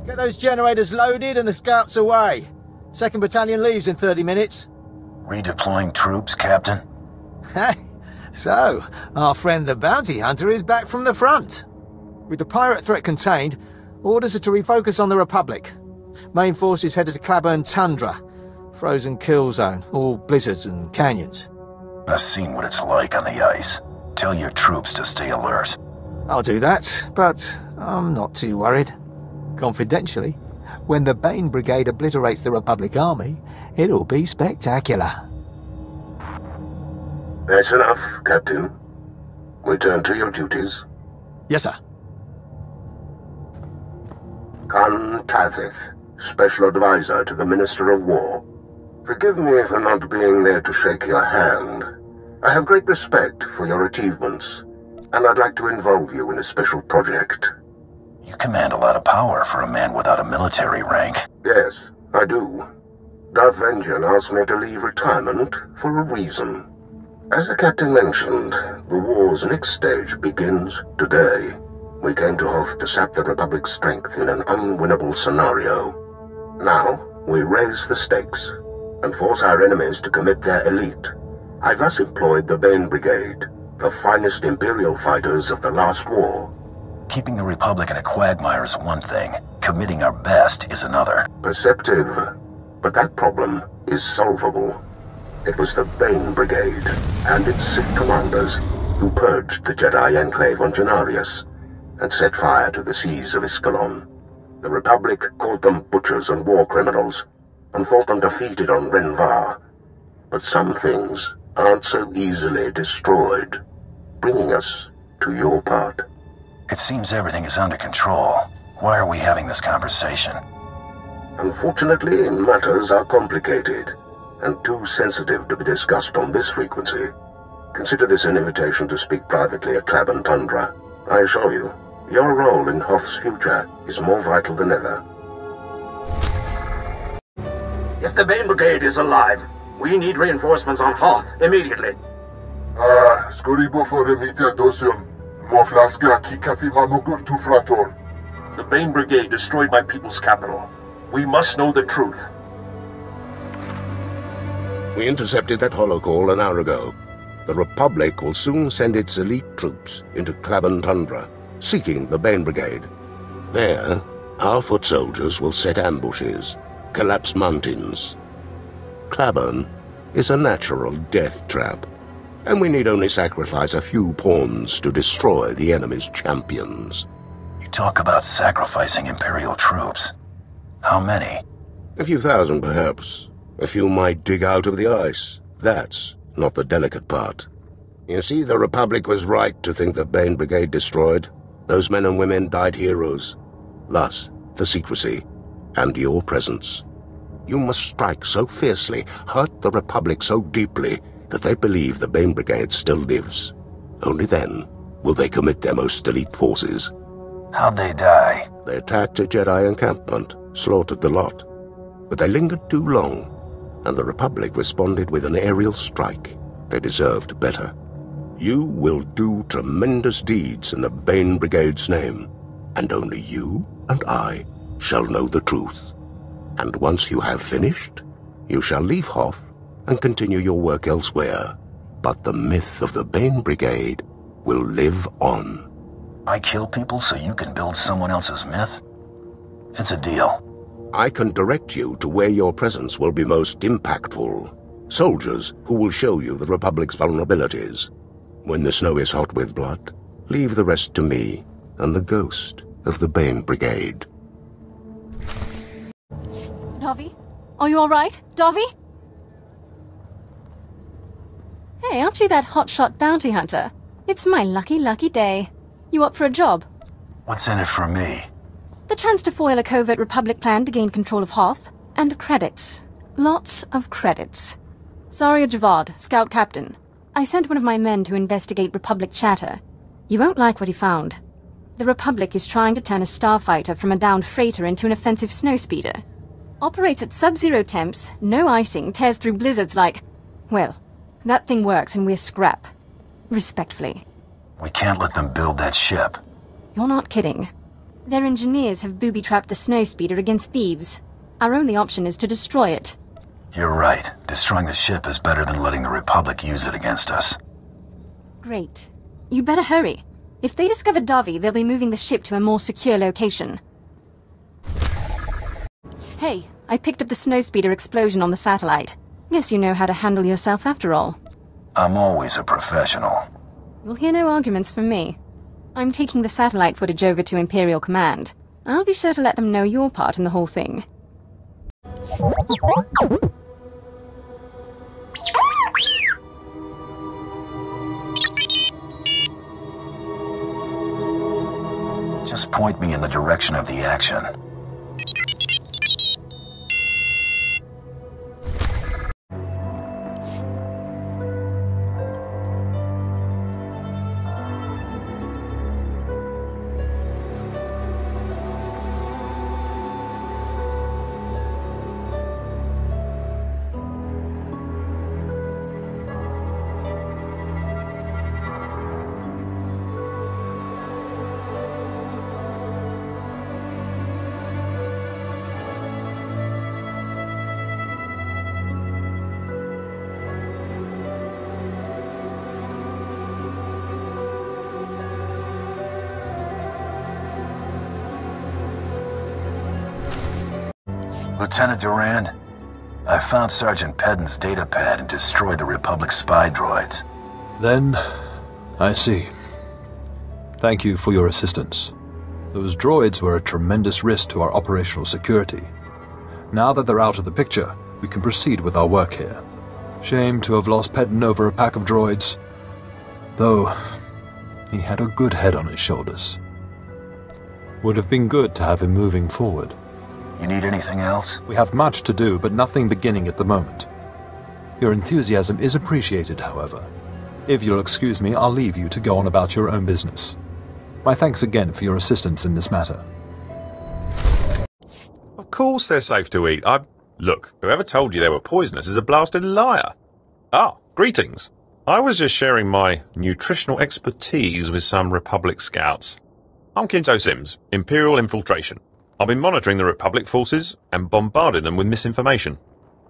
Get those generators loaded and the scouts away. 2nd Battalion leaves in 30 minutes. Redeploying troops, Captain? Hey, so, our friend the bounty hunter is back from the front. With the pirate threat contained, orders are to refocus on the Republic. Main force is headed to Claburn Tundra. Frozen kill zone, all blizzards and canyons. I've seen what it's like on the ice. Tell your troops to stay alert. I'll do that, but I'm not too worried. Confidentially, when the Bane Brigade obliterates the Republic Army, it'll be spectacular. That's enough, Captain. Return to your duties. Yes, sir. Khan Tathith, Special Advisor to the Minister of War. Forgive me for not being there to shake your hand. I have great respect for your achievements, and I'd like to involve you in a special project. You command a lot of power for a man without a military rank. Yes, I do. Darth Vengeance asked me to leave retirement for a reason. As the captain mentioned, the war's next stage begins today. We came to Hoth to sap the Republic's strength in an unwinnable scenario. Now, we raise the stakes and force our enemies to commit their elite. I thus employed the Bane Brigade, the finest Imperial fighters of the last war. Keeping the Republic in a quagmire is one thing. Committing our best is another. Perceptive, but that problem is solvable. It was the Bane Brigade and its Sith commanders who purged the Jedi Enclave on Janarius and set fire to the seas of Iskalon. The Republic called them butchers and war criminals, and fought undefeated on Renvar. But some things aren't so easily destroyed, bringing us to your part. It seems everything is under control. Why are we having this conversation? Unfortunately, matters are complicated, and too sensitive to be discussed on this frequency. Consider this an invitation to speak privately at Claburn Tundra. I assure you, your role in Hoth's future is more vital than ever. If the Bane Brigade is alive, we need reinforcements on Hoth immediately. Skoribo for remite dosium. Moflaska ki kafi manukur tu frator. The Bane Brigade destroyed my people's capital. We must know the truth. We intercepted that holocall an hour ago. The Republic will soon send its elite troops into Claburn Tundra, seeking the Bane Brigade. There, our foot soldiers will set ambushes, collapse mountains. Claburn is a natural death trap, and we need only sacrifice a few pawns to destroy the enemy's champions. You talk about sacrificing Imperial troops. How many? A few thousand, perhaps. A few might dig out of the ice. That's not the delicate part. You see, the Republic was right to think the Bane Brigade destroyed. Those men and women died heroes. Thus, the secrecy, and your presence. You must strike so fiercely, hurt the Republic so deeply, that they believe the Bane Brigade still lives. Only then will they commit their most elite forces. How'd they die? They attacked a Jedi encampment, slaughtered the lot. But they lingered too long, and the Republic responded with an aerial strike. They deserved better. You will do tremendous deeds in the Bane Brigade's name, and only you and I shall know the truth. And once you have finished, you shall leave Hoth and continue your work elsewhere. But the myth of the Bane Brigade will live on. I kill people so you can build someone else's myth? It's a deal. I can direct you to where your presence will be most impactful. Soldiers who will show you the Republic's vulnerabilities. When the snow is hot with blood, leave the rest to me and the ghost of the Bane Brigade. Davi? Are you alright? Davi? Hey, aren't you that hotshot bounty hunter? It's my lucky day. You up for a job? What's in it for me? The chance to foil a covert Republic plan to gain control of Hoth, and credits. Lots of credits. Zarya Javad, Scout Captain. I sent one of my men to investigate Republic chatter. You won't like what he found. The Republic is trying to turn a starfighter from a downed freighter into an offensive snowspeeder. Operates at sub-zero temps, no icing, tears through blizzards like... Well, that thing works and we're scrap. Respectfully. We can't let them build that ship. You're not kidding. Their engineers have booby-trapped the snowspeeder against thieves. Our only option is to destroy it. You're right. Destroying the ship is better than letting the Republic use it against us. Great. You better hurry. If they discover Davi, they'll be moving the ship to a more secure location. Hey, I picked up the snowspeeder explosion on the satellite. Guess you know how to handle yourself after all. I'm always a professional. You'll hear no arguments from me. I'm taking the satellite footage over to Imperial Command. I'll be sure to let them know your part in the whole thing. Just point me in the direction of the action. Lieutenant Durand, I found Sergeant Pedden's datapad and destroyed the Republic spy droids. Then, I see. Thank you for your assistance. Those droids were a tremendous risk to our operational security. Now that they're out of the picture, we can proceed with our work here. Shame to have lost Pedden over a pack of droids. Though, he had a good head on his shoulders. Would have been good to have him moving forward. You need anything else? We have much to do, but nothing beginning at the moment. Your enthusiasm is appreciated, however. If you'll excuse me, I'll leave you to go on about your own business. My thanks again for your assistance in this matter. Of course they're safe to eat. Look, whoever told you they were poisonous is a blasted liar. Ah, greetings. I was just sharing my nutritional expertise with some Republic scouts. I'm Kinto Sims, Imperial Infiltration. I've been monitoring the Republic forces and bombarding them with misinformation.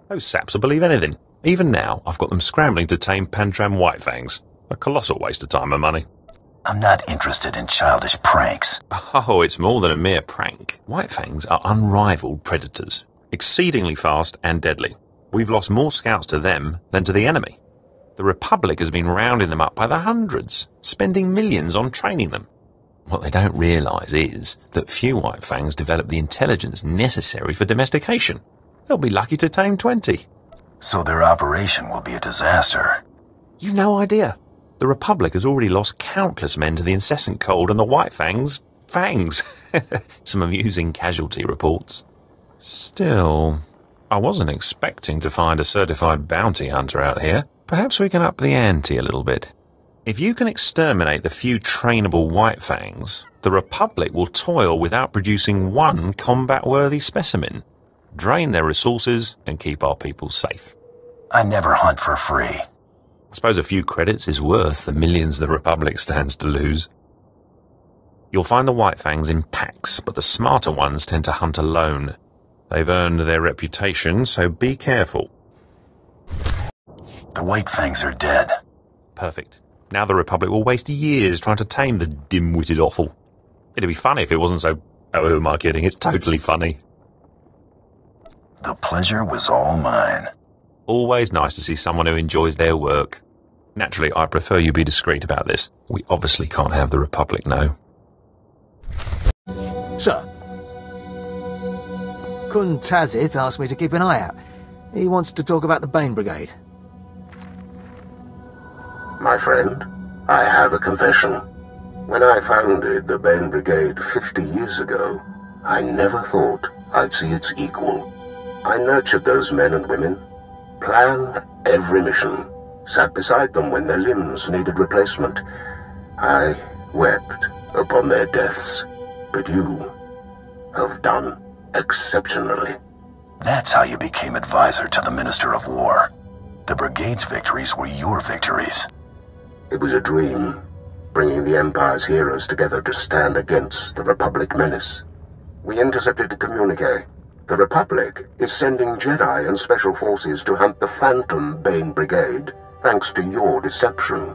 Those saps will believe anything. Even now, I've got them scrambling to tame Pantram Whitefangs. A colossal waste of time and money. I'm not interested in childish pranks. Oh, it's more than a mere prank. Whitefangs are unrivaled predators, exceedingly fast and deadly. We've lost more scouts to them than to the enemy. The Republic has been rounding them up by the hundreds, spending millions on training them. What they don't realise is that few Whitefangs develop the intelligence necessary for domestication. They'll be lucky to tame 20. So their operation will be a disaster. You've no idea. The Republic has already lost countless men to the incessant cold and the Whitefangs' fangs. Some amusing casualty reports. Still, I wasn't expecting to find a certified bounty hunter out here. Perhaps we can up the ante a little bit. If you can exterminate the few trainable Whitefangs, the Republic will toil without producing one combat-worthy specimen, drain their resources, and keep our people safe. I never hunt for free. I suppose a few credits is worth the millions the Republic stands to lose. You'll find the Whitefangs in packs, but the smarter ones tend to hunt alone. They've earned their reputation, so be careful. The Whitefangs are dead. Perfect. Now the Republic will waste years trying to tame the dim-witted offal. It'd be funny if it wasn't so... Oh, who am I kidding? It's totally funny. The pleasure was all mine. Always nice to see someone who enjoys their work. Naturally, I prefer you be discreet about this. We obviously can't have the Republic know. Sir. Kun Tazith asked me to keep an eye out. He wants to talk about the Bane Brigade. My friend, I have a confession. When I founded the Bane Brigade 50 years ago, I never thought I'd see its equal. I nurtured those men and women, planned every mission, sat beside them when their limbs needed replacement. I wept upon their deaths, but you have done exceptionally. That's how you became advisor to the Minister of War. The Brigade's victories were your victories. It was a dream, bringing the Empire's heroes together to stand against the Republic menace. We intercepted a communique. The Republic is sending Jedi and Special Forces to hunt the Phantom Bane Brigade, thanks to your deception.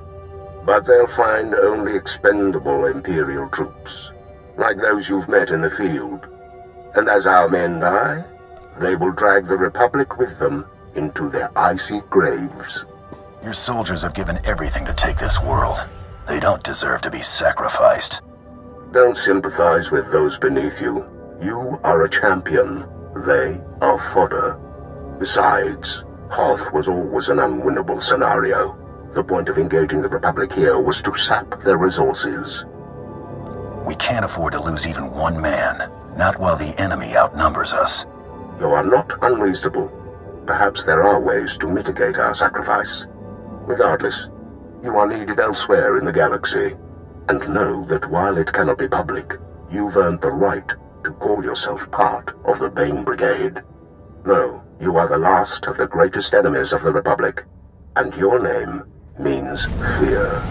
But they'll find only expendable Imperial troops, like those you've met in the field. And as our men die, they will drag the Republic with them into their icy graves. Your soldiers have given everything to take this world. They don't deserve to be sacrificed. Don't sympathize with those beneath you. You are a champion. They are fodder. Besides, Hoth was always an unwinnable scenario. The point of engaging the Republic here was to sap their resources. We can't afford to lose even one man, not while the enemy outnumbers us. You are not unreasonable. Perhaps there are ways to mitigate our sacrifice. Regardless, you are needed elsewhere in the galaxy. And know that while it cannot be public, you've earned the right to call yourself part of the Bane Brigade. No, you are the last of the greatest enemies of the Republic, and your name means fear.